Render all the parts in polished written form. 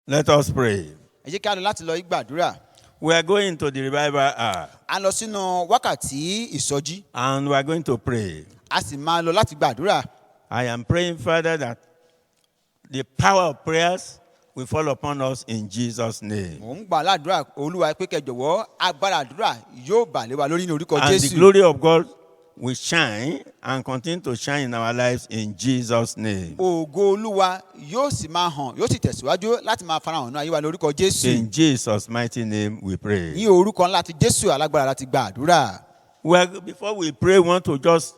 Let us pray. Ẹ jẹ́ kí a lọ láti lọ gbàdúrà. We are going to the revival hour A lọ sínú wákàtí ìsọjí. and we are going to pray. A sì máa lọ láti gbàdúrà. I am praying, Father, that the power of prayers will fall upon us in Jesus' name. Mò ń gbà ládùúrà Olúwa pé kẹ́ jọ̀wọ́ agbára àdúrà yóò bà lé wa lórí ní orúkọ And the Jésù. glory of God will shine and continue to shine in our lives in Jesus' name. Ògo Olúwa yóò sì máa hàn, yóò sì tẹ̀síwájú láti máa farahàn ní ayé wa lórúkọ Jésù. In Jesus' mighty name we pray. Ní orúkọ ńlá ti Jésù alágbára láti gba àdúrà. Well, before we pray, we want to just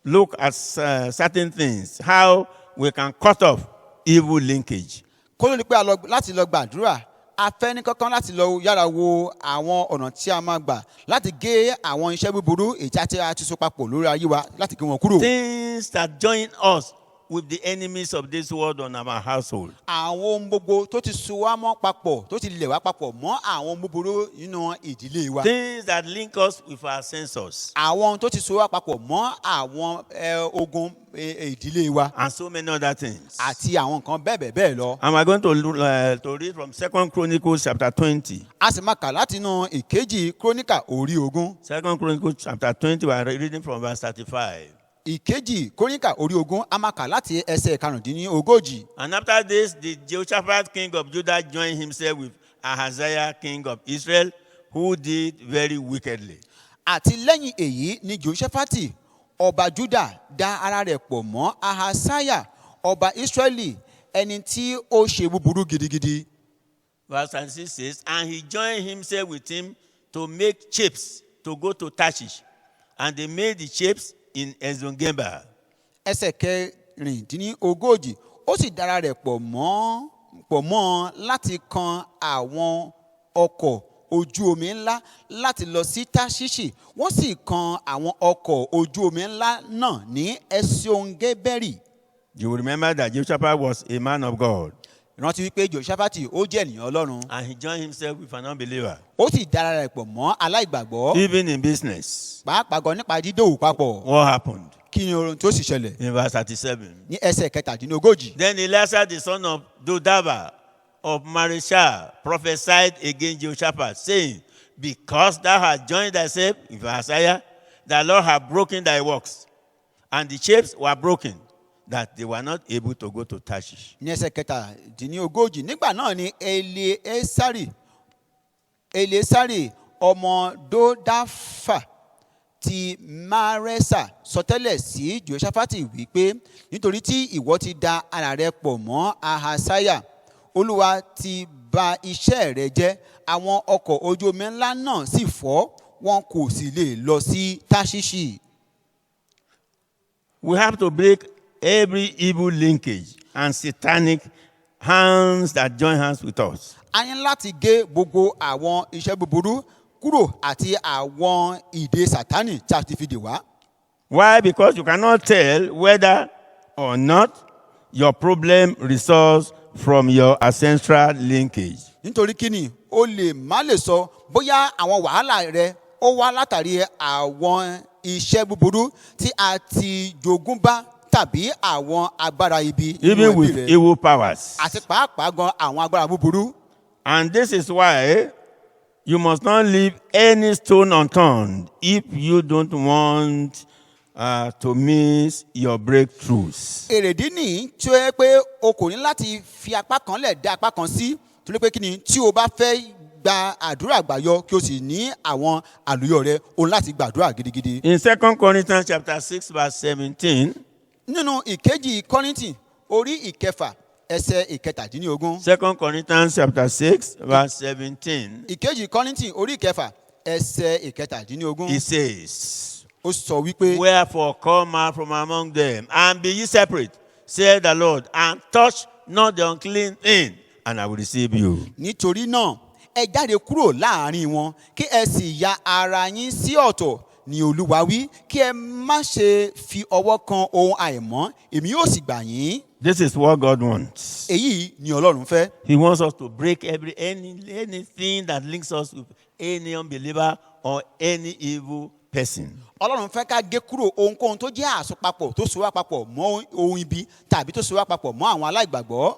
look at certain things, how we can cut off evil linkage. Kó ló ní pé láti lọ gbàdúrà, a fẹ́ ní kankan láti lọ yára wo àwọn ọ̀nà tí a máa gbà láti gé àwọn iṣẹ́ búburú èyí tí a ti so papọ̀ lórí ayé wa láti gé wọn kúrò. Things that join us with the enemies of this world on our household. Àwọn ohun gbogbo tó ti so wá mọ́ papọ̀, tó ti lẹ̀ wá papọ̀ mọ́ àwọn ohun búburú nínú ìdílé wa. Things that link us with our sensors. Àwọn ohun tó ti so wá papọ̀ mọ́ àwọn ogun ìdílé wa. And so many other things. Àti àwọn nǹkan bẹ́ẹ̀ lọ. And we're going to read from 2 Chronicles chapter 20. A sì máa kà láti inú ìkejì Króníkà orí 20. 2 Chronicles chapter 20, we're reading from verse 35. Ìkejì Króníkà orí 20 a máa kà láti ẹsẹ̀ karùndínlógójì. And after this, the Jehoshaphat king of Judah joined himself with Ahaziah king of Israel, who did very wickedly. Àti lẹ́yìn èyí ni Jehoṣafati ọba Juda dá ara rẹ̀ pọ̀ mọ́ Ahasiah ọba Israẹli ẹni tí ó ṣe búburú gidigidi. Verse 26 says, and he joined himself with him to make ships to go to Tarshish. And they made the ships in Ezongeber. Ẹsẹ̀ kẹrìndínlógójì ó sì dára rẹ̀ pọ̀ mọ́ láti kan àwọn ọkọ̀ ojú omi ńlá láti lọ sí Táṣíṣì. Wọ́n sì kan àwọn ọkọ̀ ojú omi ńlá náà ní Ezongeberi. You will remember that Jehoshaphat was a man of God. Rántí wípé Jehoṣafati ó jẹ́ ènìyàn Ọlọ́run. And he joined himself with an unbeliever. Ó sì dára rẹ̀ pọ̀ mọ́ aláìgbàgbọ́. Even in business. Pàápàá gan nípa dídòwò papọ̀. What happened? Kí ni ohun tó sì ṣẹlẹ̀? In verse 37. Ní ẹsẹ̀ kẹtàdínlógójì. Then Elisha, the son of Dodava of Marishah, prophesied against Jehoshaphat, saying, because thou hast joined thyself with Ahaziah, the Lord hath broken thy works. And the shapes were broken, that they were not able to go to Tarshish. Ní ẹsẹ̀ kẹtàdínlógójì. Nígbà náà ni Eliesari ọmọ Dodafa ti Maresa sọtẹ́lẹ̀ sí Jehoṣafati wípé nítorí tí ìwọ ti da ara rẹ pọ̀ mọ́ Ahasiah, Olúwa ti bà iṣẹ́ rẹ jẹ́, àwọn ọkọ̀ ojú omi ńlá náà sì fọ́, wọn kò sì lè lọ sí Táṣíṣì. We have to break every evil linkage and satanic hands that join hands with us. A ní láti gé gbogbo àwọn iṣẹ́ búburú kúrò àti àwọn ìdè Sátánì tí a ti fi dè wá. Why? Because you cannot tell whether or not your problem results from your ancestral linkage. Nítorí kíni o lè má lè sọ bóyá àwọn wàhálà rẹ ó wá látàrí àwọn iṣẹ́ búburú tí a ti jogún bá tàbí àwọn agbára ibi. Even with evil powers. Àti pàápàá gan àwọn agbára búburú. And this is why you must not leave any stone unturned if you don't want to miss your breakthroughs. Èrèdí nìyí tí ó yẹ pé o kò ní láti fi apá kan lẹ̀ dá apá kan sí, torí pé kíni tí o bá fẹ́ gba àdúrà àgbàyọ kí o sì ní àwọn àlùyọ rẹ, o ní láti gbàdúrà gidigidi. In 2 Corinthians chapter 6 verse 17. Nínú ìkejì Kọ́ríńtì orí ìkẹfà ẹsẹ̀ ìkẹtàdínlógún. 2 Corinthians chapter 6 verse 17. Ìkejì Kọ́ríńtì orí ìkẹfà ẹsẹ̀ ìkẹtàdínlógún. It says, Ó sọ wípé. wherefore come out from among them, and be ye separate, saith the Lord, and touch not the unclean thing, and I will receive you. Nítorí náà ẹ jáde kúrò láàrin wọn kí ẹ sì ya ara yín sí ọ̀tọ̀ ni Olúwa wí, kí ẹ má ṣe fi ọwọ́ kan ohun àìmọ́, èmi yóò sì gbà yín. This is what God wants. Èyí ni Ọlọ́run fẹ́. He wants us to break anything that links us with any unbeliever or any evil person. Ọlọ́run fẹ́ ká gé kúrò ohunkóhun tó jẹ́ àsopapọ̀ tó so wá papọ̀ mọ́ ohun ibi tàbí tó so wá papọ̀ mọ́ àwọn aláìgbàgbọ́.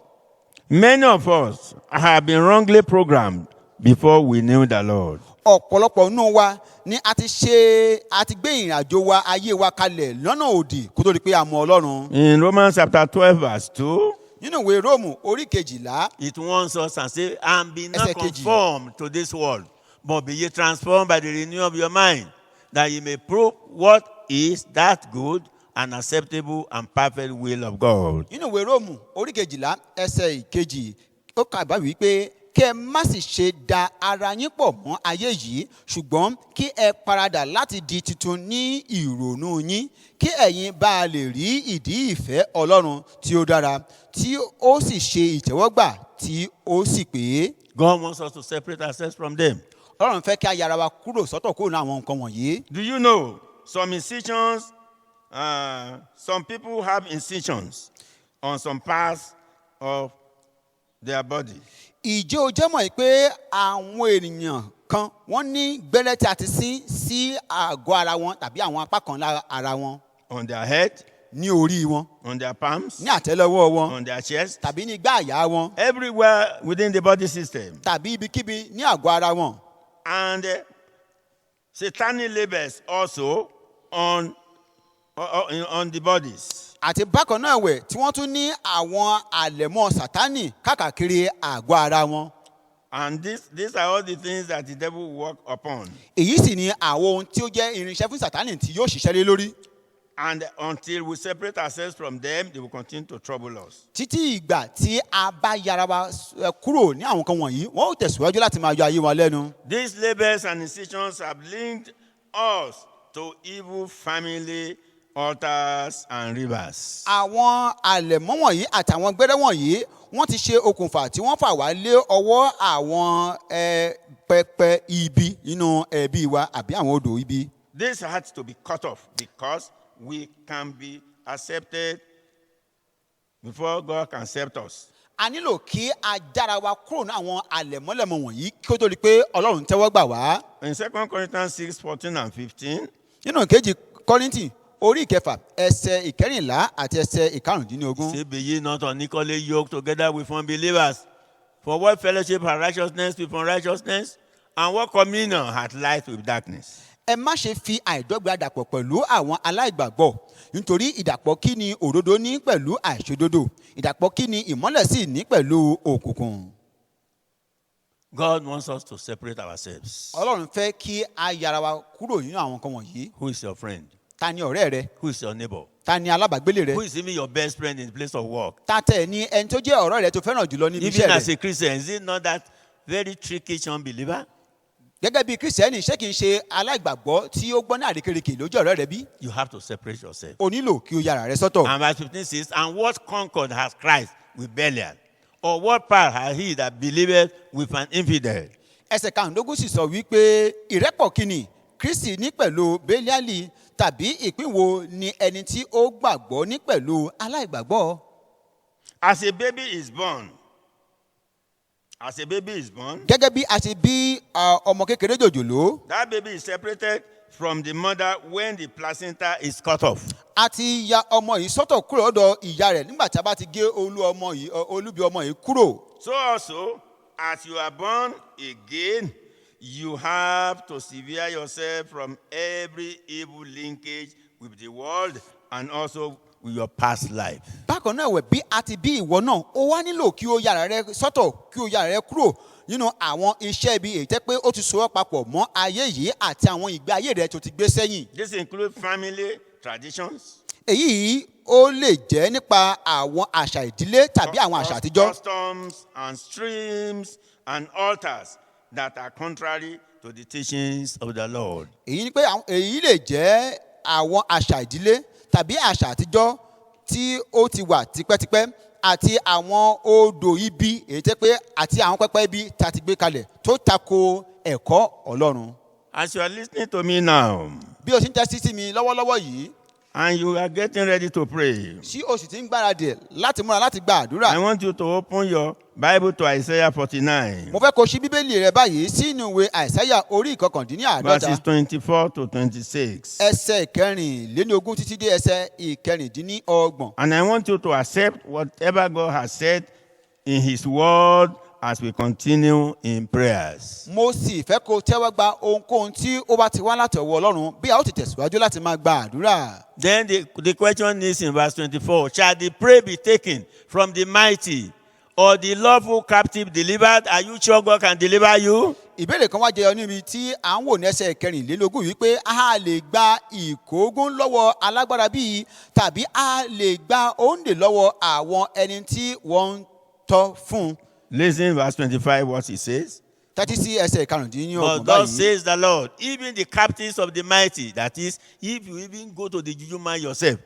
Many of us have been wrongly programmed before we knew the Lord. ọ̀pọ̀lọpọ̀ nínú wa ni a ti gbé ìrìn àjò wa ayé wa kalẹ̀ lọ́nà òdì kó tó di pé a mọ Ọlọ́run. In Romans chapter 12 verse 2, nínú ìwé Róòmù orí 12 it warns us and says, and be not Ẹsẹ̀ kejì. conformed to this world, but be ye transformed by the renewing of your mind, that ye may prove what is that good and acceptable and perfect will of God. nínú ìwé Róòmù orí 12 ẹsẹ̀ ìkejì ó kà bá wí pé kí ẹ má sì ṣe da ara yín pọ̀ mọ́ ayé yìí ṣùgbọ́n kí ẹ paradà láti di tuntun ní ìrònú yín kí ẹ̀yin bá a lè rí ìdí ìfẹ́ Ọlọ́run tí ó dára tí ó sì ṣe ìtẹ́wọ́gbà tí ó sì pé. God wants us to separate ourselves from them. Ọlọ́run fẹ́ kí a yára wa kúrò sọ́tọ̀ kúrò ní àwọn nǹkan wọ̀nyí. Do you know some incisions, some people have incisions on some parts of their body. Ìjẹ́ o jẹ́ mọ̀ pé àwọn ènìyàn kan wọ́n ní gbẹ́rẹ́ tí a ti sín sí àgọ́ ara wọn tàbí àwọn apá kan lára ara wọn. On their head, ní orí wọn, on their palms, ní àtẹ́lẹwọ́ wọn, on their chest, tàbí ní igbá àyà wọn, everywhere within the body system. tàbí ibikíbi ní àgọ́ ara wọn. And satanic labels also on the bodies. Àti bákan náà ẹ̀wẹ̀ tí wọ́n tún ní àwọn àlẹ̀mọ́ Sátánì káàkiri àgọ́ ara wọn. And these are all the things that the devil work upon. Èyí sì ni àwọn ohun tí ó jẹ́ irinṣẹ́ fún Sátánì tí yóò ṣiṣẹ́ lé lórí. And until we separate ourselves from them, they will continue to trouble us. Títí ìgbà tí a bá yára wa kúrò ní àwọn kan wọ̀nyí, wọ́n ó tẹ̀síwájú láti máa yọ ayé wọn lẹ́nu. These labels and incisions have linked us to evil family altars and rivers. Àwọn àlẹ̀mọ́ wọ̀nyí àtàwọn gbẹ́rẹ́ wọ̀nyí wọ́n ti ṣe okùnfà tí wọ́n fà wá lé ọwọ́ àwọn pẹpẹ ibi nínú ẹbí wa àbí àwọn odò ibi. This had to be cut off because we can be accepted before God can accept us. A nílò kí a jára wa kúrò ní àwọn àlẹ̀mọ́lẹ̀mọ́ wọ̀nyí kí ó tó di pé Ọlọ́run tẹ́wọ́ gbà wá. In 2 Corinthians 6:14 and 15, nínú ìkejì Kọ́ríńtì orí 9 ẹsẹ̀ 14 àti ẹsẹ̀ 15. say, be ye not unequally yoked together with unbelievers. For what fellowship hath righteousness with unrighteousness? And what communion hath light with darkness? Ẹ má ṣe fi àìdọ́gba dàpọ̀ pẹ̀lú àwọn aláìgbàgbọ́ nítorí ìdàpọ̀ kí ni òdodo ní pẹ̀lú àìṣòdodo ìdàpọ̀ kí ni ìmọ́lẹ̀ sì ní pẹ̀lú òkùnkùn. God wants us to separate ourselves. Ọlọ́run fẹ́ kí a yára wa kúrò nínú àwọn nǹkan wọ̀nyí. Who is your friend? Ta ni ọ̀rẹ́ rẹ? Who is your neighbor? Ta ni alábàágbélé rẹ? Who is even your best friend in the place of work? Ta tẹ̀ ni ẹni tó jẹ́ ọ̀rẹ́ rẹ tó fẹ́ràn jùlọ níbi Even iṣẹ́ as rẹ? a Christian, is it not that very tricky unbeliever? Gẹ́gẹ́ bí Kírísítẹ́nì ṣé kìí ṣe aláìgbàgbọ́ tí ó gbọ́ ní àrékérekè lójú ọ̀rẹ́ rẹ bí? You have to separate yourself. O nílò kí o yára rẹ sọ́tọ̀. And verse 15 says, and what concord has Christ with Belial? Or what part has he that believeth with an infidel? Ẹsẹ̀ 15 sì sọ wípé ìrẹ́pọ̀ kíni Kristi ní pẹ̀lú Bẹ́líálì tàbí ìpín wo ni ẹni tí ó gbàgbọ́ ní pẹ̀lú aláìgbàgbọ́? As a baby is born, Gẹ́gẹ́ bí a ṣe bí ọmọ kékeré jòjòló. that baby is separated from the mother when the placenta is cut off. A ti ya ọmọ yìí sọ́tọ̀ kúrò lọ́dọ̀ ìyá rẹ̀ nígbà tí a bá ti gé olúbi ọmọ yìí kúrò. So also, as you are born again, you have to sever yourself from every evil linkage with the world and also with your past life. Bákan náà ẹ̀wẹ̀ bí a ti bí ìwọ náà, ó wá nílò kí o yára rẹ sọ́tọ̀ kí o yára rẹ kúrò nínú àwọn iṣẹ́ ibi èyí tẹ́ pé ó ti so ọ́ papọ̀ mọ́ ayé yìí àti àwọn ìgbé ayé rẹ tó ti gbé sẹ́yìn. This includes family traditions. Èyí ó lè jẹ́ nípa àwọn àṣà ìdílé tàbí àwọn àṣà àtijọ́. Customs and streams and altars that are contrary to the teachings of the Lord. Èyí ni pé èyí lè jẹ́ àwọn àṣà ìdílé tàbí àṣà àtijọ́ tí ó ti wà tipẹ́tipẹ́ àti àwọn odò ibi èyí tẹ́ pé àti àwọn pẹpẹ ibi tá a ti gbé kalẹ̀ tó tako ẹ̀kọ́ Ọlọ́run. As you are listening to me now, Bí o sì ń tẹ́sí sí mi lọ́wọ́lọ́wọ́ yìí, and you are getting ready to pray, tí o sì ti ń gbáradì láti múra láti gba àdúrà. I want you to open your Bible to Isaiah 49, Mo fẹ́ kó ṣí Bíbélì rẹ báyìí sínú ìwé Àìsáyà orí ìkọkàndínláàádọ́ta. verses 24 to 26. Ẹsẹ̀ ìkẹrìnléníogún títí dé ẹsẹ̀ ìkẹrìndínlọ́gbọ̀n. And I want you to accept whatever God has said in his word as we continue in prayers. mo sì fẹ́ kó tẹ́wọ́ gba ohunkóhun tí ó bá ti wá láti ọwọ́ ọlọ́run bí a ó ti tẹ̀síwájú láti máa gba àdúrà. Then the question is in verse 24, shall the prey be taken from the mighty or the lawful captive delivered? Are you sure God can deliver you? ìbéèrè kan wá jẹyọ níbi tí à ń wò ní ẹsẹ̀ kẹrìnlélógún wípé a lè gba ìkógun lọ́wọ́ alágbára bíi tàbí a lè gba òǹdè lọ́wọ́ àwọn ẹni tí wọ́n ń tọ́ fún. Listen verse 25 what he says. tẹ́tí sí ẹsẹ̀ karùndínlọ́gbọ̀n But thus báyìí. says the Lord, even the captives of the mighty, that is, if you even go to the juju man yourself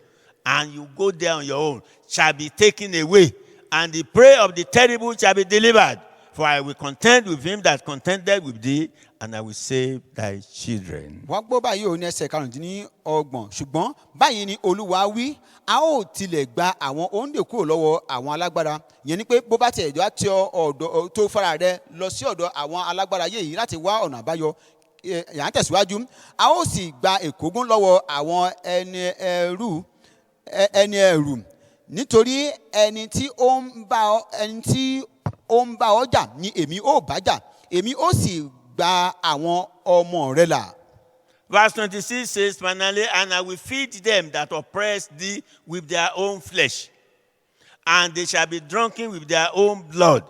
and you go there on your own, shall be taken away, and the prey of the terrible shall be delivered. For I will contend with him that contended with thee, and I will save thy children. wọ́n gbọ́ báyìí ò ní ẹsẹ̀ karùndínlọ́gbọ̀n ṣùgbọ́n báyìí ni olúwa wí a ó tilẹ̀ gba àwọn òǹdè kúrò lọ́wọ́ àwọn alágbára yẹn ni pé bó bá tiẹ̀ jọ àti ọ̀dọ̀ tó fara rẹ lọ sí ọ̀dọ̀ àwọn alágbára yìí láti wá ọ̀nà àbáyọ yà ń tẹ̀síwájú a ó sì gba ìkógun lọ́wọ́ àwọn ẹni ẹrù nítorí ẹni tí ó ń bá ọ jà ni èmi ó bá jà èmi ó sì gba àwọn ọmọ rẹ là. Verse 26 says, finally, and I will feed them that oppress thee with their own flesh, and they shall be drunken with their own blood,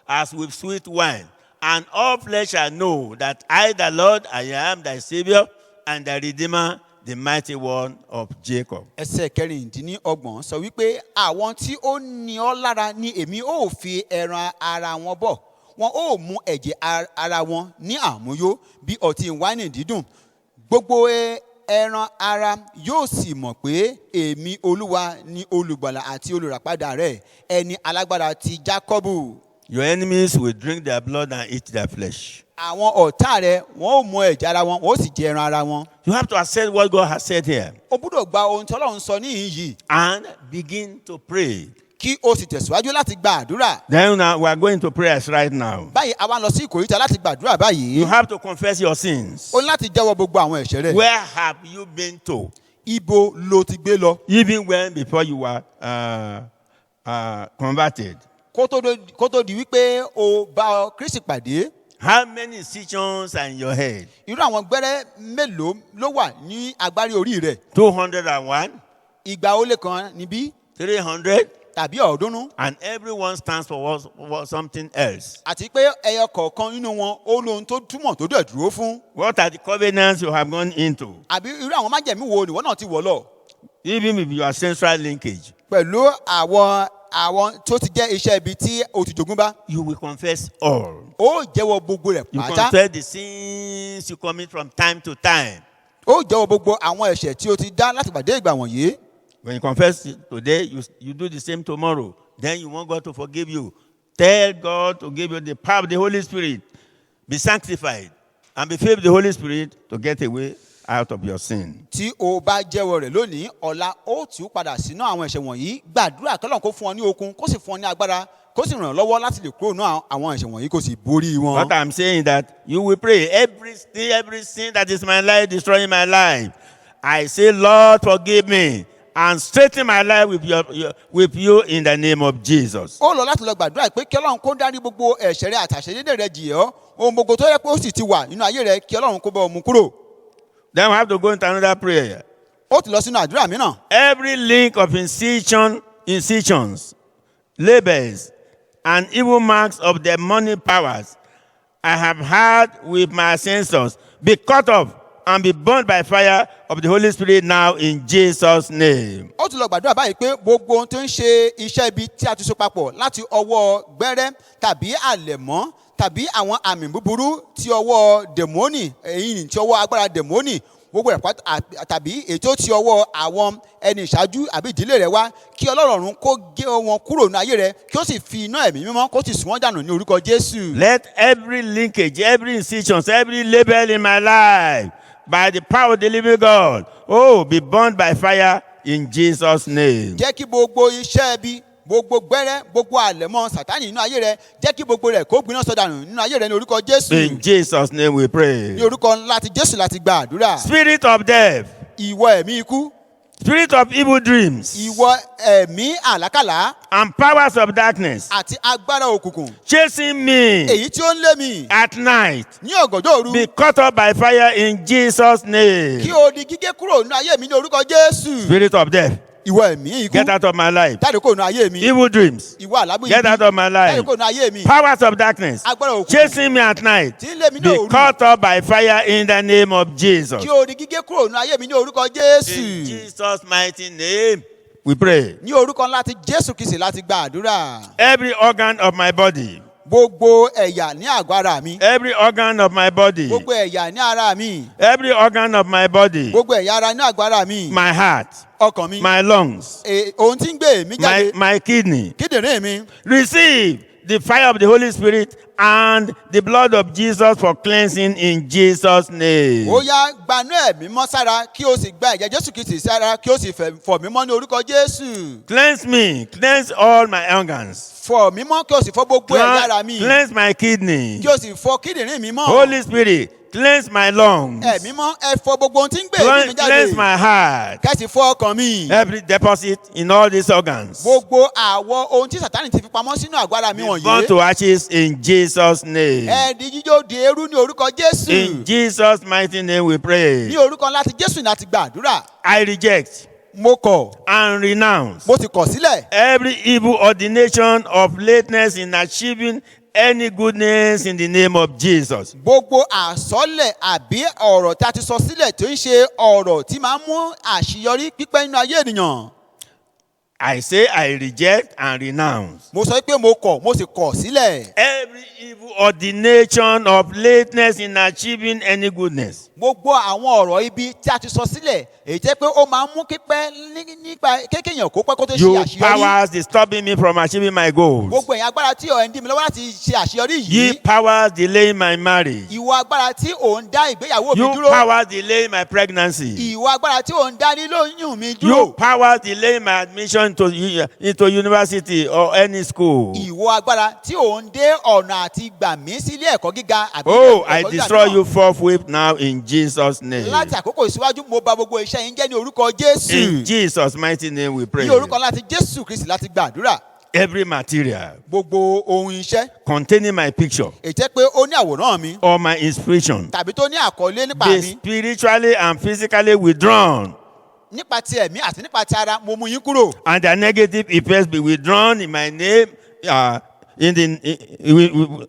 as with sweet wine. And all flesh shall know that I, the Lord, I am thy Savior and thy Redeemer, the mighty one of Jacob. ẹsẹ̀ kẹrìndínlọ́gbọ̀n sọ wípé àwọn tí ó ní ọ lára ni èmi ó fi ẹran ara wọn bọ̀ wọn ó mú ẹ̀jẹ̀ ara wọn ní àmúyó bí ọtí wáìnì dídùn gbogbo ẹran ara yóò sì mọ̀ pé èmi olúwa ni olùgbàlà àti olùràpadà rẹ̀ ẹni alágbára ti Jákọ́bù. Your enemies will drink their blood and eat their flesh. àwọn ọ̀tá rẹ̀ wọ́n ó mú ẹ̀jẹ̀ ara wọn wọ́n ó sì jẹ ẹran ara wọn. You have to accept what God has said here o gbúdọ̀ gba ohun tí Ọlọ́run sọ níhìn yìí and begin to pray. kí o sì tẹ̀síwájú láti gba àdúrà. Then now we are going to prayers right now. báyìí a wá lọ sí ìkòríta láti gbàdúrà báyìí. You have to confess your sins. o ní láti jẹ́wọ́ gbogbo àwọn ẹ̀ṣẹ̀ rẹ̀. Where have you been to? ibo ló ti gbé lọ. Even when before you were converted. kó tó di wípé o bá Kristi pàdé. How many decisions are in your head? irú àwọn gbẹ́rẹ́ mélòó ló wà ní agbárí orí rẹ̀. 201, ìgbà ó lé kan níbí 300, tàbí 300. and everyone stands for something else. àti pé ẹyọ kọ̀ọ̀kan nínú wọn ó lóhun tó túmọ̀ tó dẹ̀ dúró fún. What are the covenants you have gone into? àbí irú àwọn májẹ̀mí wo nìwọ náà ti wọ̀ lọ. Even with your ancestral linkage, pẹ̀lú àwọn tó ti jẹ́ iṣẹ́ ibi tí o ti jogún bá. you will confess all. ó jẹ́wọ́ gbogbo rẹ̀ You pátá. confess the sins you commit from time to time. ó jẹ́wọ́ gbogbo àwọn ẹ̀ṣẹ̀ tí o ti dá láti pàdé ìgbà wọ̀nyí. When you confess today, you do the same tomorrow. Then you want God to forgive you. Tell God to give you the power of the Holy Spirit. Be sanctified and be filled with the Holy Spirit to get away out of your sin. tí o bá jẹ́wọ́ rẹ̀ lónìí ọ̀la ó tì í padà sínú àwọn ẹ̀ṣẹ̀ wọ̀nyí gbàdúrà kọ́lọ́n kó fún ọ ní okun kó sì fún ọ ní agbára kó sì ràn ọ́ lọ́wọ́ láti lè kúrò ní àwọn ẹ̀ṣẹ̀ wọ̀nyí kó sì borí wọn. What I'm saying is that you will pray every sin that is my life, destroying my life. I say, Lord, forgive me and straighten my life with you in the name of Jesus. ó lọ láti lọ gbàdúrà pé kí Ọlọ́run kó dárí gbogbo ẹ̀ṣẹ̀ rẹ àtàṣedédé rẹ jì ọ́ ohun gbogbo tó yẹ pé ó sì ti wà nínú ayé rẹ kí Ọlọ́run kó bá ọ mú kúrò. Then we have to go into another prayer. ó ti lọ sínú àdúrà mìíràn. Every link of incisions, labels, and evil marks of demonic powers I have had with my ancestors be cut off and be burned by fire of the Holy Spirit now in Jesus' name. ó ti lọ gbàdúrà báyìí pé gbogbo ohun tó ń ṣe iṣẹ́ ibi tí a ti so papọ̀ láti ọwọ́ gbẹ́rẹ́ tàbí àlẹ̀mọ́ tàbí àwọn àmì búburú tí ọwọ́ dèmónì èyí tí ọwọ́ agbára dèmónì gbogbo rẹ̀ tàbí ètò tí ọwọ́ àwọn ẹni ìṣáájú àbí ìdílé rẹ̀ wá kí Ọlọ́run kó gé wọn kúrò ní ayé rẹ̀ kí ó sì fi iná ẹ̀mí mímọ́ kó sì sún wọn dànù ní orúkọ Jésù. Let every linkage, every incision, every label in my life by the power of the living God, be burned by fire in Jesus' name. jẹ́ kí gbogbo iṣẹ́ ibi gbogbo gbẹ́rẹ́ gbogbo àlẹ̀mọ́ Sátánì nínú ayé rẹ̀ jẹ́ kí gbogbo rẹ̀ kó gbiná sọdànù nínú ayé rẹ̀ ní orúkọ Jésù. In Jesus' name we pray. ní orúkọ ńlá ti Jésù láti gba àdúrà. Spirit of death, ìwọ ẹ̀mí ikú, spirit of evil dreams, ìwọ ẹ̀mí àlákàlà and powers of darkness àti agbára òkùnkùn chasing me èyí tí ó ń lé mi at night, ní ọ̀gànjọ́ òru be cut off by fire in Jesus' name. kí o di gígé kúrò nínú ayé mi ní orúkọ Jésù. Spirit of death, ìwọ ẹ̀mí ikú get out of my life. jáde kúrò nínú ayé mi. Evil dreams, ìwọ àlámú get out ibi of my jáde life. kúrò nínú ayé mi. Powers of darkness agbára òkùnkùn chasing me at night, tí ń lé mi ní be òru cut off by fire in the name of Jesus. kí o di gígé kúrò nínú ayé mi ní orúkọ In Jésù. Jesus' mighty name, we pray. ní orúkọ ńlá ti Jésù Kristi láti gba àdúrà. Every organ of my body, gbogbo ẹ̀yà ní àgọ́ ara mi. every organ of my body, gbogbo ẹ̀yà ní ara mi. every organ of my body, gbogbo ẹ̀yà ara ní àgọ́ ara mi. my heart, ọkàn mi. my lungs, ohun tí ń gbé mi jáde. my kidney, kíndìnrín mi. receive the fire of the Holy Spirit and the blood of Jesus for cleansing in Jesus' name. ó yá gbanú ẹ̀mí mọ́ sára kí o sì gba ẹ̀jẹ̀ Jésù Kristi sára kí o sì fọ̀ mí mọ́ ní orúkọ Jésù. Cleanse me, cleanse all my organs. fọ̀ mí mọ́ kí o sì fọ̀ gbogbo ẹ̀yà ara mi. Cleanse my kidney. kí o sì fọ̀ kíndìnrín mi mọ́. Holy Spirit, cleanse my lungs. ẹ̀mí mọ́ ẹ fọ̀ gbogbo ohun tí ń gbé èémí mi Cleanse jáde. my heart. kẹ́sì fọ̀ ọkàn mi. Every deposit in all these organs. gbogbo àwọ̀ ohun tí Sátánì ti fi pamọ́ sínú àgọ́ ara mi Burn wọ̀nyí. to ashes in Jesus' name. ẹ di jíjó di eérú ní orúkọ Jésù. In Jesus' mighty name we pray. ní orúkọ láti Jésù láti gba àdúrà. I reject mo kọ̀ and renounce mo ti kọ̀ sílẹ̀. every evil ordination of lateness in achieving any goodness in the name of Jesus. gbogbo àsọlẹ̀ àbí ọ̀rọ̀ tí a ti sọ sílẹ̀ tó ń ṣe ọ̀rọ̀ tí máa ń mú àṣeyọrí pípẹ́ nínú ayé ènìyàn. I say I reject and renounce mo sọ pé mo kọ̀ mo sì kọ̀ sílẹ̀. every evil ordination of lateness in achieving any goodness. gbogbo àwọn ọ̀rọ̀ ibi tí a ti sọ sílẹ̀ èyí jẹ́ pé ó máa ń mú pípẹ́ nípa kékèèyàn kó pẹ́ kó tó ṣe You àṣeyọrí. powers disturbing me from achieving my goals. gbogbo ẹ̀yin agbára tí ò ń dí mi lọ́wọ́ láti ṣe àṣeyọrí Ye yìí. powers delaying my marriage. ìwọ agbára tí ò ń dá ìgbéyàwó mi You dúró. powers delaying my pregnancy. ìwọ agbára tí ò ń dá nílóyún mi You dúró. powers delaying my admission into university or any school. ìwọ agbára tí ò ń dé ọ̀nà àti gbà mí sí ilé ẹ̀kọ́ gíga àbí Oh, ilé I ẹ̀kọ́ gíga destroy náà. you forthwith now in Jesus' name. láti àkókò ìsíwájú mo bà gbogbo iṣẹ́ yín jẹ́ ní orúkọ Jésù. In Jesus' mighty name we pray. ní orúkọ láti Jésù Kristi láti gbàdúrà. Every material gbogbo ohun iṣẹ́ containing my picture ètẹ́ pé ó ní àwòrán mi or my inspiration tàbí tó ní àkọlé nípa be mi spiritually and physically withdrawn, nípa ti ẹ̀mí àti nípa ti ara mo mú yín kúrò. and the negative effects be withdrawn in my name,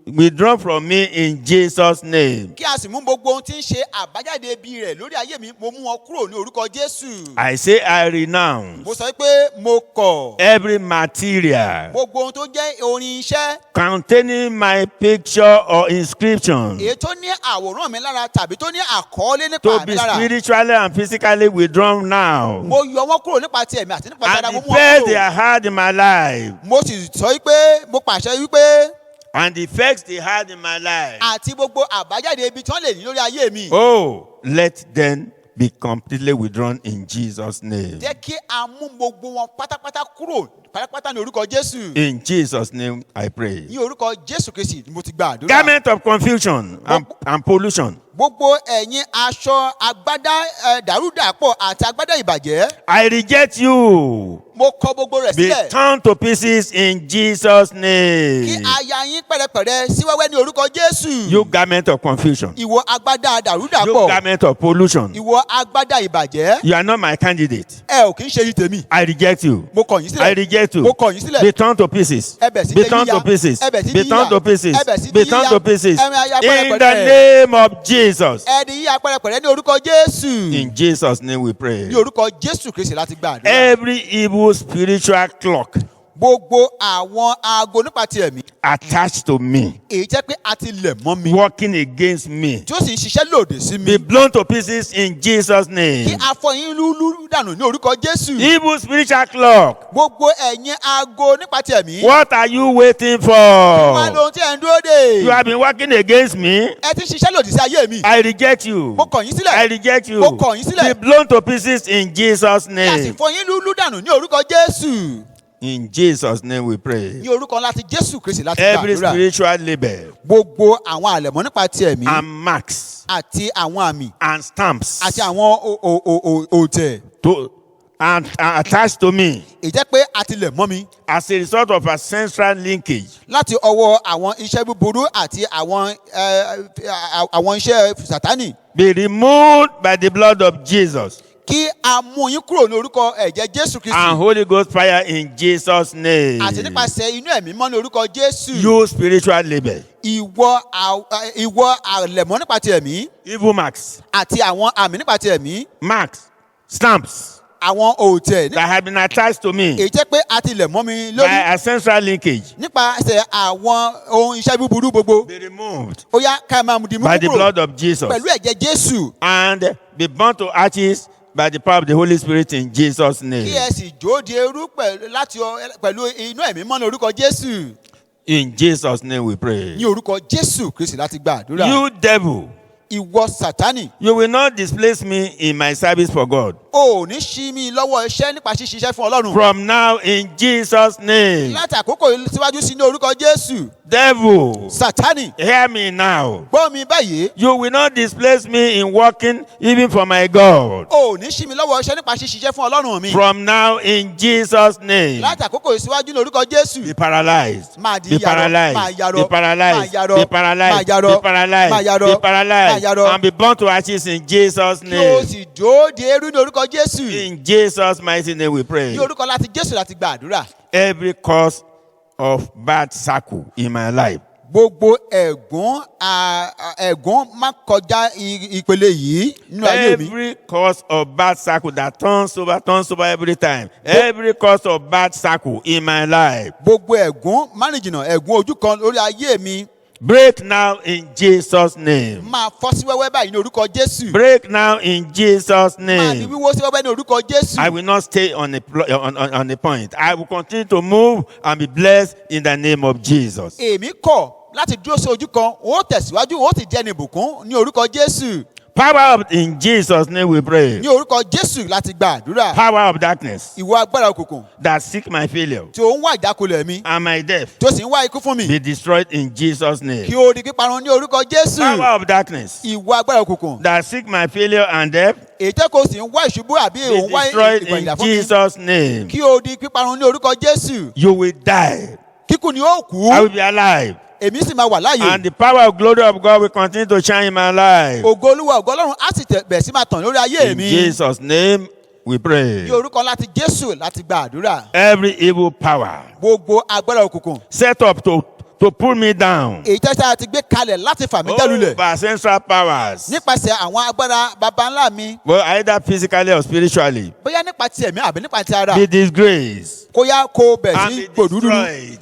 withdrawn from me in Jesus' name. kí a sì mú gbogbo ohun tí ń ṣe àbájáde ibi rẹ̀ lórí ayé mi mo mú wọn kúrò ní orúkọ Jésù. I say I renounce mo sọ pé mo kọ̀ every material gbogbo ohun tó jẹ́ orin iṣẹ́ containing my picture or inscription èyí tó ní àwòrán mi lára tàbí tó ní àkọlé to nípa be mi lára. spiritually and physically withdrawn now, mo yọ wọn kúrò nípa ti ẹ̀mí àti nípa ti ara and mo the mú wọn effects they kúrò. had in my life, mo sì sọ pé mo pàṣẹ wípé and the effects they had in my life, àti gbogbo àbájáde ibi tí wọ́n lè ní lórí ayé mi. oh, let them be completely withdrawn in Jesus' name. jẹ́ kí a mú gbogbo wọn pátápátá kúrò pátápátá ní orúkọ Jésù. In Jesus' name I pray. ní orúkọ Jésù Kristi ni mo ti gba àdúrà. Garment of confusion and pollution, gbogbo ẹ̀yin aṣọ agbádá dàrúdàpọ̀ àti agbádá ìbàjẹ́. I reject you. mo kọ gbogbo rẹ̀ Be sílẹ̀. torn to pieces in Jesus' kí name. aya yín pẹ̀rẹ̀pẹ̀rẹ̀ sí wẹ́wẹ́ ní orúkọ Jésù. You garment of confusion. ìwọ agbádá You dàrúdàpọ̀. garment of pollution. ìwọ agbádá ìbàjẹ́. You are not my candidate. ẹ ò kì í ṣe yìí tèmi. I reject you. mo kọ̀ yín I sílẹ̀. reject you. mo kọ̀ yín sílẹ̀. Be torn to pieces. ẹbẹ̀ sí Be ní torn yíya. to pieces. ẹbẹ̀ sí ní Be torn yíya. to pieces. ẹbẹ̀ sí ní Be torn yíya. to pieces. ẹ̀mí aya In the pẹ̀rẹ̀pẹ̀rẹ̀. name of Jesus. ẹ̀ẹ́dì yíya pẹ̀rẹ̀pẹ̀rẹ̀ ní orúkọ Jésù. In Jesus' name we pray. ní orúkọ Jésù Kristi láti gba àdúrà. Every evil spiritual clock gbogbo àwọn aago nípa ti ẹ̀mí. attached to me, èyí jẹ́ pé a ti lẹ̀ mọ́ mi. working against me, tí ó sì ń ṣiṣẹ́ lòdì sí mi. be blown to pieces in Jesus' kí name. afọyín lúlú dànù ní orúkọ Jésù. Evil spiritual clock, gbogbo ẹ̀yin aago nípa ti ẹ̀mí. what are you waiting wá for? lóhun tí ẹ̀ ń dúró dè. You have been working against me. ẹ ti ṣiṣẹ́ lòdì sí ayé mi. I reject you. mo kọ̀ yín sílẹ̀. I reject you. Mo kọ̀ yín sílẹ̀. Be blown to pieces in Jesus' kí a sì name. fọyín lúlú dànù ní orúkọ Jésù. In Jesus' name we pray. ní orúkọ láti Jésù Kristi láti gba Every àdúrà. spiritual label gbogbo àwọn àlẹ̀mọ́ nípa ti ẹ̀mí. and marks àti àwọn àmì. and stamps àti àwọn òtẹ̀. and attached to me ìjẹ́ pé a ti lẹ̀ mọ́ mi as a result of ancestral linkage. láti ọwọ́ àwọn iṣẹ́ búburú àti àwọn iṣẹ́ sátánì. Be removed by the blood of Jesus Kí a mú yín kúrò ní orúkọ ẹ̀jẹ̀ Jésù Kristi. and Holy Ghost fire in Jesus' name. Àti nípasẹ̀ inú ẹ̀mí mọ́ ní orúkọ Jésù. You spiritual label, Ìwọ àlẹ̀mọ́ nípa ti ẹ̀mí evil marks, àti àwọn àmì nípa ti ẹ̀mí. marks, stamps Àwọn òòtẹ̀ that have been attached to me èyí jẹ́ pé a ti lẹ̀ mọ́ mi by lórí ancestral linkage nípasẹ̀ àwọn ohun iṣẹ́ búburú gbogbo. be removed Ó yá ká máa di mú by the kúrò blood of Jesus pẹ̀lú ẹ̀jẹ̀ Jésù. and be burnt to ashes by the power of the Holy Spirit in Jesus' Kí name. ẹ sì jó di eérú pẹ̀lú inú ẹ̀mí mọ́ ní orúkọ Jésù. In Jesus' name we pray. Ní orúkọ Jésù Kristi láti gba àdúrà. You devil, Ìwọ Sátánì. you will not displace me in my service for God. O ò ní ṣí mi lọ́wọ́ iṣẹ́ nípa ṣíṣiṣẹ́ fún Ọlọ́run. From now in Jesus' name. Láti àkókò síwájú sí ní orúkọ Jésù. Devil, Sátánì. hear me now. Gbọ́ mi báyìí. You will not displace me in working even for my God. O ò ní ṣí mi lọ́wọ́ iṣẹ́ nípa ṣíṣiṣẹ́ fún Ọlọ́run mi. From now in Jesus' name. Láti àkókò síwájú ní orúkọ Jésù. Be paralyzed. Máa di Be yarọ, máa paralyzed. yarọ, Be paralyzed. máa yarọ, Be paralyzed. máa yarọ, Be paralyzed. máa yarọ, Be máa paralyzed. yarọ. And be burnt to ashes in Jesus' Kí o name. sì jó di eérú ní orúkọ Jésù. In Jesus' mighty name we pray. Ní orúkọ láti Jésù láti gba àdúrà. Every cause of bad circle in my life, Gbogbo ẹ̀gún má kọjá ìpele yìí nínú ayé mi. every cause of bad circle that turns over every time, every cause of bad circle in my life, Gbogbo ẹ̀gún márìnjìnà ẹ̀gún ojú kan lórí ayé mi break now in Jesus' name. máa fọ́ sí wẹ́wẹ́ báyìí ní orúkọ Jésù. Break now in Jesus' Máa di name. wíwó sí wẹ́wẹ́ ní orúkọ Jésù. I will not stay on a point. I will continue to move and be blessed in the name of Jesus. Èmi kọ̀ láti dúró sí ojú kan, ó tẹ̀síwájú, ó ti jẹ́ ní ìbùkún ní orúkọ Jésù. Power of in Jesus' name we pray. Ní orúkọ Jésù láti gba àdúrà. Power of darkness Ìwọ agbára òkùnkùn that seek my failure tí ó ń wá ìjákulẹ̀ mi, and my death tí ó sì ń wá ikú fún mi, be destroyed in Jesus' name. kí o di píparun ní orúkọ Jésù. Power of darkness Ìwọ agbára òkùnkùn that seek my failure and death èyí tẹ́ kò sì ń wá ìṣubú àbí be òun wá destroyed in ìgbàyìnlá fún mi, Jesus' name. kí o di píparun ní orúkọ Jésù. You will die. Kíkú ni ó kú, I will be alive. èmi sì máa wà láàyè. And the power of glory of God will continue to shine in my life. Ògo Olúwa ògo Ọlọ́run á sì bẹ̀rẹ̀ sí máa tàn lórí ayé In mi. Jesus' name we pray. Ní orúkọ láti Jésù láti gba àdúrà. Every evil power Gbogbo agbára òkùnkùn set up to pull me down èyí tẹ́sí àti gbé kalẹ̀ láti fà mí jálulẹ̀ by central powers, nípasẹ̀ àwọn agbára baba ńlá mi, well, either physically or spiritually, bóyá nípa ti ẹ̀mí àbí nípa ti ara, be disgraced kó yá kó bẹ̀ and sí be gbòdúdú, destroyed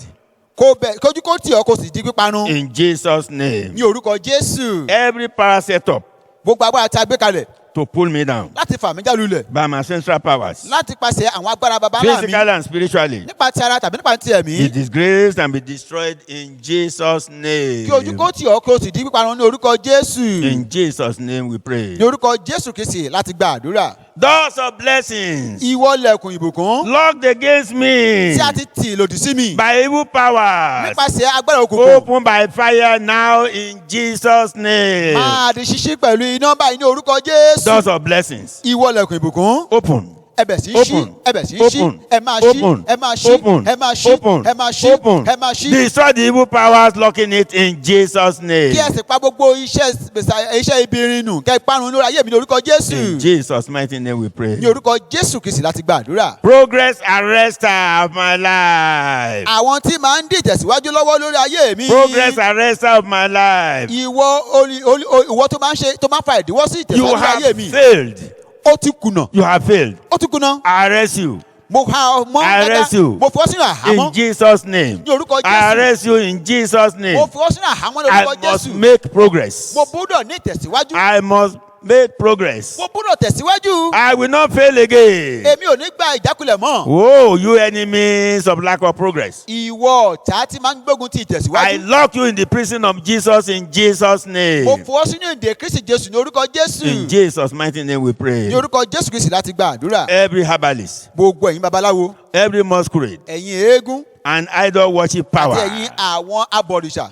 kójú kó tì ọ́ kó sì di píparun. in Jesus' name. Ní orúkọ Jésù, Every power set up gbogbo agbára tí a gbé kalẹ̀ to pull me down láti fà mí jálulẹ̀ by my central powers, láti pàṣẹ àwọn agbára baba ńlá mi physically and spiritually, nípa ti ara tàbí nípa ti be ẹ̀mí, disgraced and be destroyed in Jesus' name. kí ojú kó tì ọ́ kó sì di píparun ní orúkọ Jésù. In Jesus' name we pray. Ní orúkọ Jésù Kristi láti gba àdúrà. Doors of blessings Ìwọ lẹ̀kùn ìbùkún locked against me tí a ti tì lòdì sí mi by evil powers, nípasẹ̀ agbára òkùnkùn open by fire now in Jesus' name. máa di ṣíṣí pẹ̀lú iná báyìí ní orúkọ Jésù. Doors of blessings Ìwọ lẹ̀kùn ìbùkún open. ẹbẹ̀ sí ṣí Open. ẹbẹ̀ sí ṣí Open. ẹ máa ṣí Open. ẹ máa ṣí Open. ẹ máa ṣí Open. ẹ máa ṣí Open. ẹ máa ṣí. Destroy the evil powers locking it in Jesus' name. Kí ẹ sì pa gbogbo iṣẹ́ ibi irin nù kẹ́ ẹ parun lórí ayé mi ní orúkọ In Jésù. Jesus' mighty name we pray. Ní orúkọ Jésù Kristi láti gba àdúrà. Progress arrester of my life. Àwọn tí máa ń dí ìtẹ̀síwájú lọ́wọ́ lórí ayé mi. Progress arrester of my life. Ìwọ tó máa ń fa ìdíwọ́ sí You ìtẹ̀síwájú have ayé mi. failed. Ó ti kùnà. You have failed. Ó ti kùnà. I arrest you Mo ha ọmọ I arrest you. mo fi ọ́ sínú àhámọ́. in Jesus' name. Ní orúkọ I Jésù. arrest you in Jesus' name. Mo fi ọ́ sínú àhámọ́ ní I orúkọ must Jésù. make progress. Mo gbọ́dọ̀ ní ìtẹ̀síwájú. I must make progress. Mo gbọ́dọ̀ tẹ̀síwájú. I will not fail again. Èmi ò ní gba ìjákulẹ̀ mọ́. Oh, you enemies of lack of progress. Ìwọ ọ̀tá tí máa ń gbógun ti I ìtẹ̀síwájú. lock you in the prison of Jesus in Jesus' name. Mo fi ọ́ sínú ìdè Kristi Jésù ní orúkọ Jésù. In Jesus' mighty name we pray. Ní orúkọ Jésù Kristi láti gba àdúrà. Every herbalist, Gbogbo ẹ̀yin babaláwo, every masquerade, ẹ̀yin eégún, and idol worship àti power ẹ̀yin àwọn abọ̀rìṣà,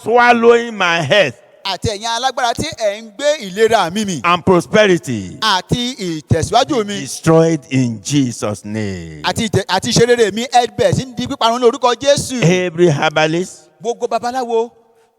swallowing my health àti ẹ̀yin alágbára tí ẹ̀ ń gbé ìlera mi mì and prosperity àti ìtẹ̀síwájú mi destroyed in Jesus' name. àti ìṣerere mi ẹ bẹ̀rẹ̀ sí ń di píparun ní orúkọ Jésù. Every herbalist, Gbogbo babaláwo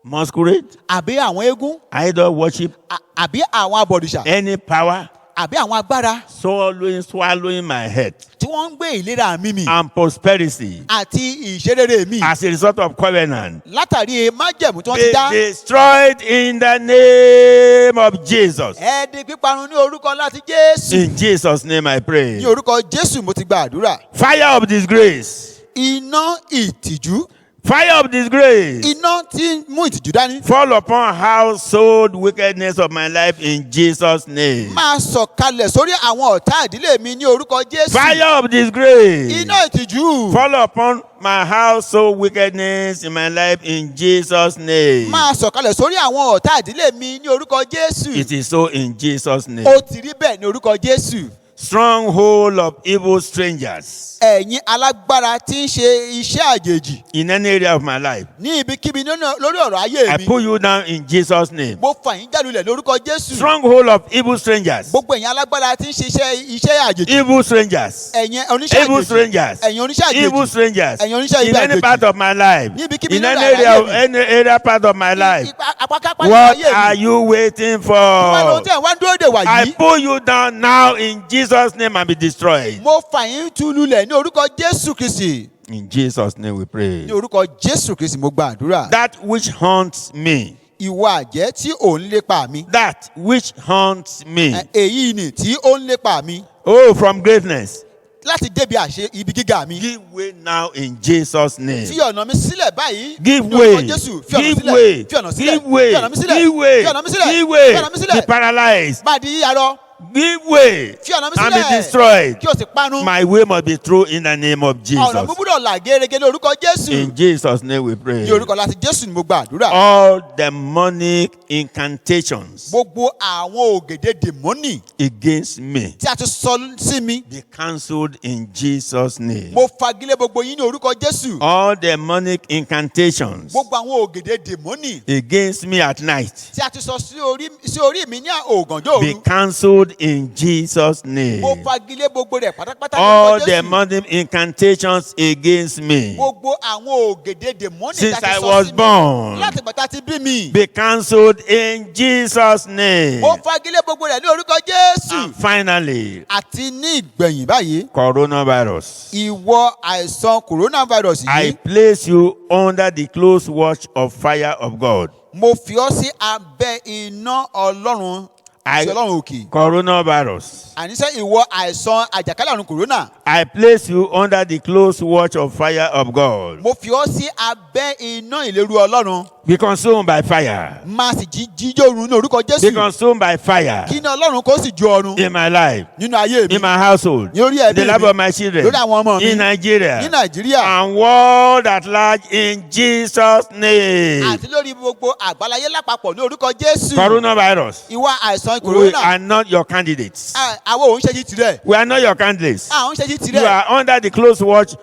masquerade, àbí àwọn eégún idol worship, àbí àwọn abọ̀rìṣà any power àbí àwọn agbára swallowing my head tí wọ́n ń gbé ìlera mi mì and prosperity àti ìṣerere mi as a result of covenant látàrí májẹ̀mú tí wọ́n ti dá. be destroyed in the name of Jesus. Ẹ di píparun ní orúkọ láti Jésù. In Jesus' name I pray. Ní orúkọ Jésù mo ti gba àdúrà. Fire of disgrace. Iná ìtìjú. Fire of disgrace. Iná tí ń mú ìtìjú dání. Fall upon household wickedness of my life in Jesus' name. Máa sọ̀kalẹ̀ sórí àwọn ọ̀tá ìdílé mi ní orúkọ Jésù. Fire of disgrace. Iná ìtìjú. Fall upon my household wickedness in my life in Jesus' name. Máa sọ̀kalẹ̀ sórí àwọn ọ̀tá ìdílé mi ní orúkọ Jésù. It is so in Jesus' name. Ó ti rí bẹ́ẹ̀ ní orúkọ Jésù. Stronghold of evil strangers Ẹ̀yin alágbára tí ń ṣe iṣẹ́ àjèjì in any area of my life. ní ibikíbi lórí ọ̀rọ̀ ayé I mi. put you down in Jesus' name. Mo fà yín jálulẹ̀ lórúkọ Jésù. Stronghold of evil strangers. Gbogbo ẹ̀yin alágbára tí ń ṣe iṣẹ́ àjèjì. Evil strangers. Ẹ̀yin oníṣẹ́ Evil àjèjì. strangers. Ẹ̀yin oníṣẹ́ àjèjì. Evil strangers. Ẹ̀yin oníṣẹ́ In ibi any àjèjì. part of my life. Ní ibikíbi In lórí any ayé area mi. part of my life. Apákápá What ayé mi. are you waiting for? Wọ́n lóhun tí ẹ̀ wá ń dúró dè wá I yìí. pull you down now in Jesus' name and be destroyed. Mo fà yín tú lulẹ̀ ní orúkọ Jésù Kristi. In Jesus' name we pray. Ní orúkọ Jésù Kristi mo gba àdúrà. That which haunts me. Ìwà àjẹ́ tí ò ń lépa mi. That which haunts me. Èyí ni tí ó ń lépa mi. Oh, from greatness. Láti débi ibi gíga mi. Give way now in Jesus' name. Fi ọ̀nà mi sílẹ̀ báyìí. Give Ní orúkọ way. Jésù. Fi ọ̀nà Give sílẹ̀. way. Fi ọ̀nà sílẹ̀. Give way. Fi ọ̀nà mi sílẹ̀. Give way. Fi ọ̀nà mi sílẹ̀. Give way. Fi ọ̀nà mi sílẹ̀. Be paralyzed. Máa di yíyarọ. Give way Fi ọ̀nà mi and be sílẹ̀. destroyed. Kí o sì panu. My way must be through in the name of Ọ̀nà Jesus. búburú là gẹ́gẹ́ ní orúkọ Jésù. In Jesus' name we pray. Ní orúkọ láti Jésù ni mo gba àdúrà. All demonic incantations Gbogbo àwọn ògèdè dèmọ́nì against me tí a ti sọ sí mi. be cancelled in Jesus' name. Mo fagilé gbogbo yín ní orúkọ Jésù. All demonic incantations Gbogbo àwọn ògèdè dèmọ́nì against me at night tí a ti sọ sí orí mi ní ògànjọ́ be òru. cancelled in Jesus' name. Mo fagilé gbogbo rẹ̀ pátápátá ní All orúkọ Jésù. demonic incantations against me Gbogbo àwọn ògèdè dèmọ́nì tí since a ti I sọ was sí mi born láti bàtà ti bí mi. be cancelled in Jesus' name. Mo fagilé gbogbo rẹ̀ ní orúkọ Jésù. And finally, Àti ní ìgbẹ̀yìn báyìí, coronavirus. ìwọ àìsàn coronavirus I yìí, place you under the close watch of fire of God. mo fi ọ́ sí abẹ́ iná Ọlọ́run àti Ọlọ́run òkè. Coronavirus. Àníṣe ìwọ àìsàn àjàkálẹ̀ àrùn corona. I place you under the close watch of fire of God. Mo fi ọ́ sí abẹ́ iná ìléru Ọlọ́run. Be consumed by fire. Máa sì jíjórun ní orúkọ Be Jésù. consumed by fire Kí iná Ọlọ́run kó sì jó ọrun in my life, nínú ayé mi, in my household, ní orí in the ẹbí life mi, of my children, lórí àwọn ọmọ mi, in Nigeria, ní Nàìjíríà, and world at large in Jesus' name. àti lórí gbogbo àgbáláyé lápapọ̀ ní orúkọ Jésù. Coronavirus. Ìwọ àìsàn We corona. are not your candidates. Àwọn òun ṣe jí tirẹ̀. We are not your candidates. Àwọn ṣe jí You tirẹ̀. are under the close watch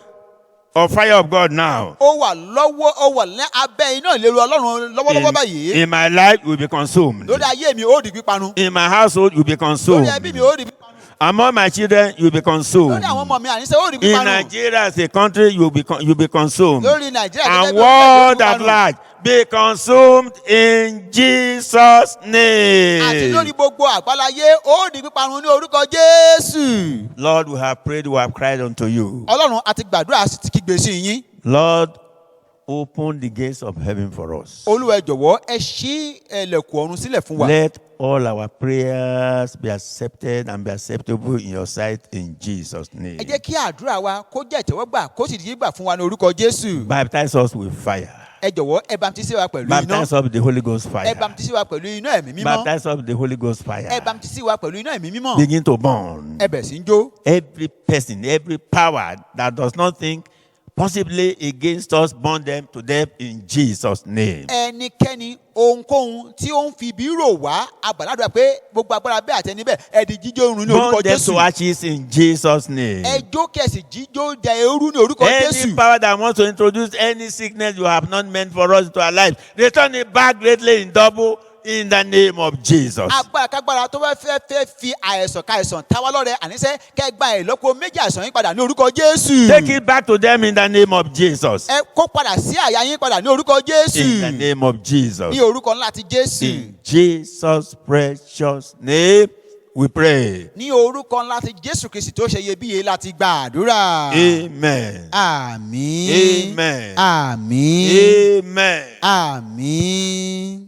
of fire of God now. Ó wà ní abẹ́ iná ìléru Ọlọ́run lọ́wọ́lọ́wọ́ báyìí. In my life, you will be consumed. Lórí ayé mi ó di pípanu. In my household, you will be consumed. Lórí ẹbí mi ó di pípanu. Among my children, you will be consumed. Lórí àwọn ọmọ mi àníṣe ó di In pípanu. Nigeria as a country, you will be consumed. Lórí Nàìjíríà gẹ́gẹ́ And bí world orílẹ̀-èdè at pípanu. large, be consumed in Jesus' Àti name. lórí gbogbo àgbáláyé ó di píparun ní orúkọ Jésù. Lord, we have prayed, we have cried unto you. Ọlọ́run àti gbàdúrà a sì ti kígbe sí yín. Lord, open the gates of heaven for us. Olúwa ẹ jọ̀wọ́ ẹ ṣí ẹlẹ́kùn ọ̀run sílẹ̀ fún wa. Let all our prayers be accepted and be acceptable in your sight in Jesus' name. Ẹ jẹ́ kí àdúrà wa kó jẹ́ ìtẹ́wọ́gbà kó sì di gbà fún wa ní orúkọ Jésù. Baptize us with fire. Ẹ jọ̀wọ́ ẹ baptise wa pẹ̀lú iná. Baptize us with the Holy Ghost fire. Ẹ baptise wa pẹ̀lú iná ẹ̀mí mímọ́. Baptize us with the Holy Ghost fire. Ẹ baptise wa pẹ̀lú iná ẹ̀mí mímọ́. Begin to burn. Ẹ bẹ̀ sí ń jó. Every person, every power that does not think possibly against us, burn them to death in Jesus' name. Ẹnikẹ́ni ohunkóhun tí ó ń fi ibi rò wá abàládùn pé gbogbo agbára bẹ́ẹ̀ àti ẹni bẹ́ẹ̀ ẹ di jíjó run ní orúkọ Burn them Jésù. to ashes in Jesus' name. Ẹ jó kẹ̀sì jíjó da eérú ní orúkọ Any Jésù. power that wants to introduce any sickness you have not meant for us to our lives, return it back greatly in double in the name of Jesus. Agbára kágbára tó fẹ́ fi àìsàn káìsàn táwa lọ́rẹ àníṣe kẹgbà ìlọ́po méjì àìsàn yín padà ní orúkọ Jésù. Take it back to them in the name of Jesus. Ẹ kó padà sí àyà yín padà ní orúkọ Jésù. In the name of Jesus. Ní orúkọ ńlá ti Jésù. In Jesus' precious name we pray. Ní orúkọ ńlá ti Jésù Kristi tó ṣe iyebíye láti gba àdúrà. Amen. Àmín. Amen. Àmín. Amen. Àmín.